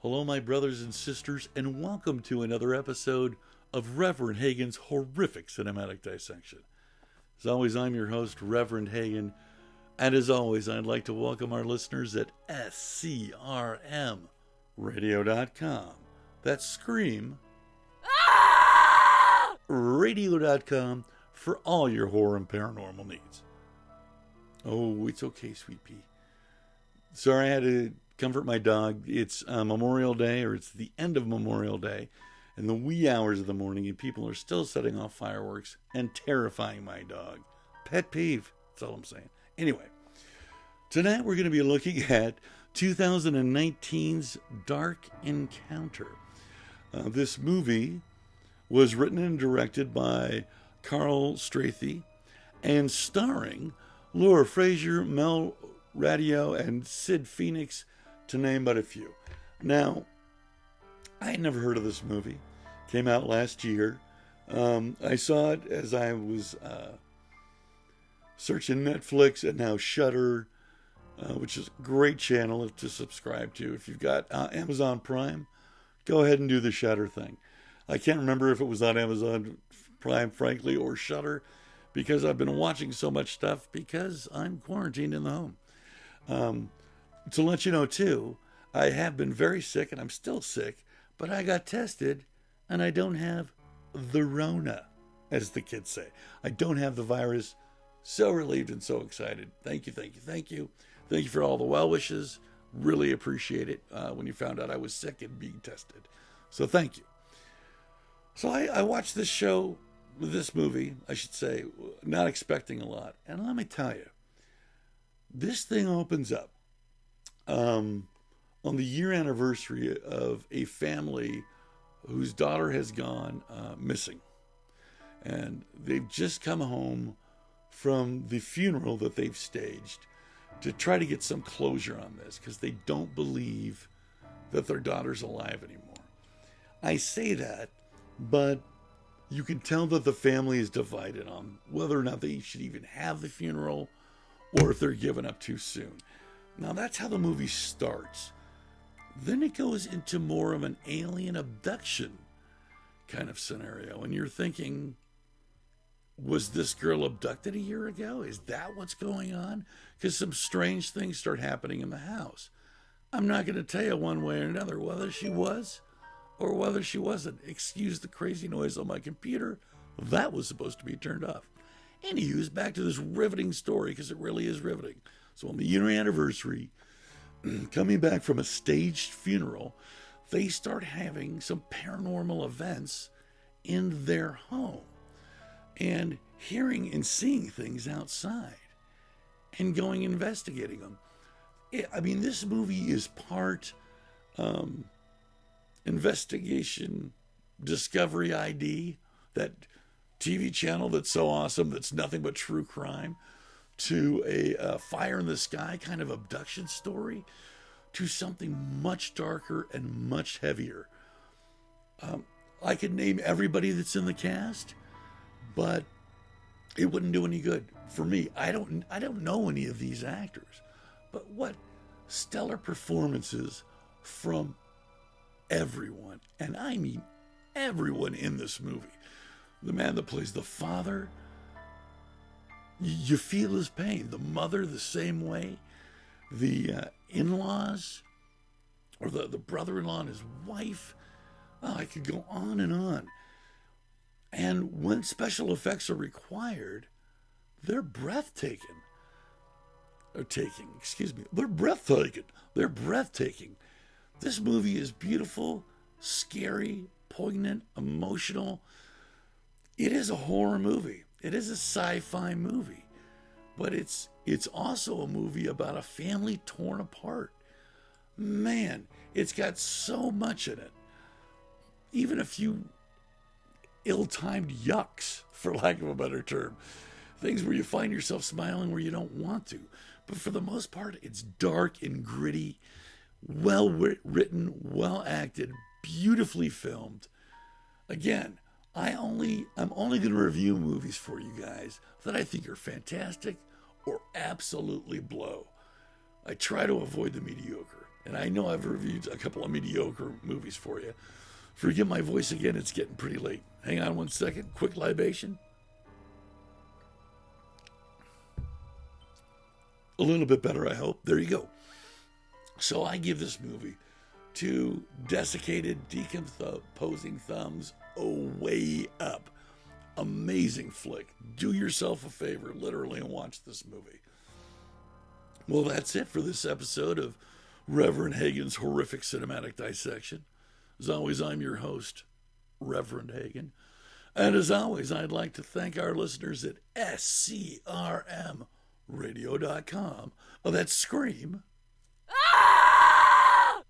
Hello, my brothers and sisters, and welcome to another episode of RevHagen's Horrific Cinematic Dissection. As always, I'm your host, RevHagen, and as always, I'd like to welcome our listeners at SCRMradio.com. That's SCRMradio.com for all your horror and paranormal needs. Oh, it's okay, sweet pea. Sorry I had to comfort my dog. It's Memorial Day, or it's the end of Memorial Day, in the wee hours of the morning, and people are still setting off fireworks and terrifying my dog. Pet peeve. That's all I'm saying. Anyway, tonight we're going to be looking at 2019's Dark Encounter. This movie was written and directed by Carl Strathy and starring Laura Frazier, Mel Radio, and Sid Phoenix, to name but a few. Now, I had never heard of this movie. Came out last year. I saw it as I was searching Netflix and now Shudder, which is a great channel to subscribe to. If you've got Amazon Prime, go ahead and do the Shudder thing. I can't remember if it was on Amazon Prime, frankly, or Shudder, because I've been watching so much stuff because I'm quarantined in the home. To let you know, too, I have been very sick, and I'm still sick, but I got tested, and I don't have the Rona, as the kids say. I don't have the virus. So relieved and so excited. Thank you, thank you, thank you. Thank you for all the well wishes. Really appreciate it when you found out I was sick and being tested. So thank you. So I watched this movie, I should say, not expecting a lot. And let me tell you, this thing opens up on the year anniversary of a family whose daughter has gone missing. And they've just come home from the funeral that they've staged to try to get some closure on this, because they don't believe that their daughter's alive anymore. I say that, but you can tell that the family is divided on whether or not they should even have the funeral or if they're giving up too soon. Now, that's how the movie starts. Then it goes into more of an alien abduction kind of scenario, and you're thinking, was this girl abducted a year ago? Is that what's going on? Because some strange things start happening in the house. I'm not going to tell you one way or another whether she was or whether she wasn't. Excuse the crazy noise on my computer. That was supposed to be turned off. Anywho, back to this riveting story, because it really is riveting. So on the year anniversary, coming back from a staged funeral, they start having some paranormal events in their home, and hearing and seeing things outside, and going investigating them. This movie is part investigation Discovery ID, that TV channel that's so awesome that's nothing but true crime, to a fire in the sky kind of abduction story, to something much darker and much heavier. I could name everybody that's in the cast, but it wouldn't do any good for me. I don't know any of these actors, but what stellar performances from everyone, and I mean everyone in this movie. The man that plays the father, you feel his pain. The mother, the same way. The in-laws, or the brother-in-law and his wife. Oh, I could go on and on. And when special effects are required, they're breathtaking. They're breathtaking. They're breathtaking. This movie is beautiful, scary, poignant, emotional. It is a horror movie. It is a sci-fi movie. But it's also a movie about a family torn apart. Man, it's got so much in it. Even a few ill-timed yucks, for lack of a better term. Things where you find yourself smiling where you don't want to. But for the most part, it's dark and gritty, well written, well acted, beautifully filmed. Again, I'm only going to review movies for you guys that I think are fantastic or absolutely blow. I try to avoid the mediocre. And I know I've reviewed a couple of mediocre movies for you. Forgive my voice again, it's getting pretty late. Hang on one second. Quick libation. A little bit better, I hope. There you go. So I give this movie 2 desiccated, decomposing thumbs way up. Amazing flick. Do yourself a favor, literally, and watch this movie. Well, that's it for this episode of RevHagen's Horrific Cinematic Dissection. As always, I'm your host, RevHagen. And as always, I'd like to thank our listeners at SCRMradio.com. Oh, that's Scream.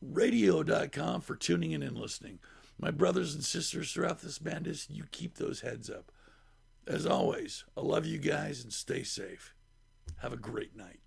Radio.com for tuning in and listening. My brothers and sisters throughout this madness, you keep those heads up. As always, I love you guys and stay safe. Have a great night.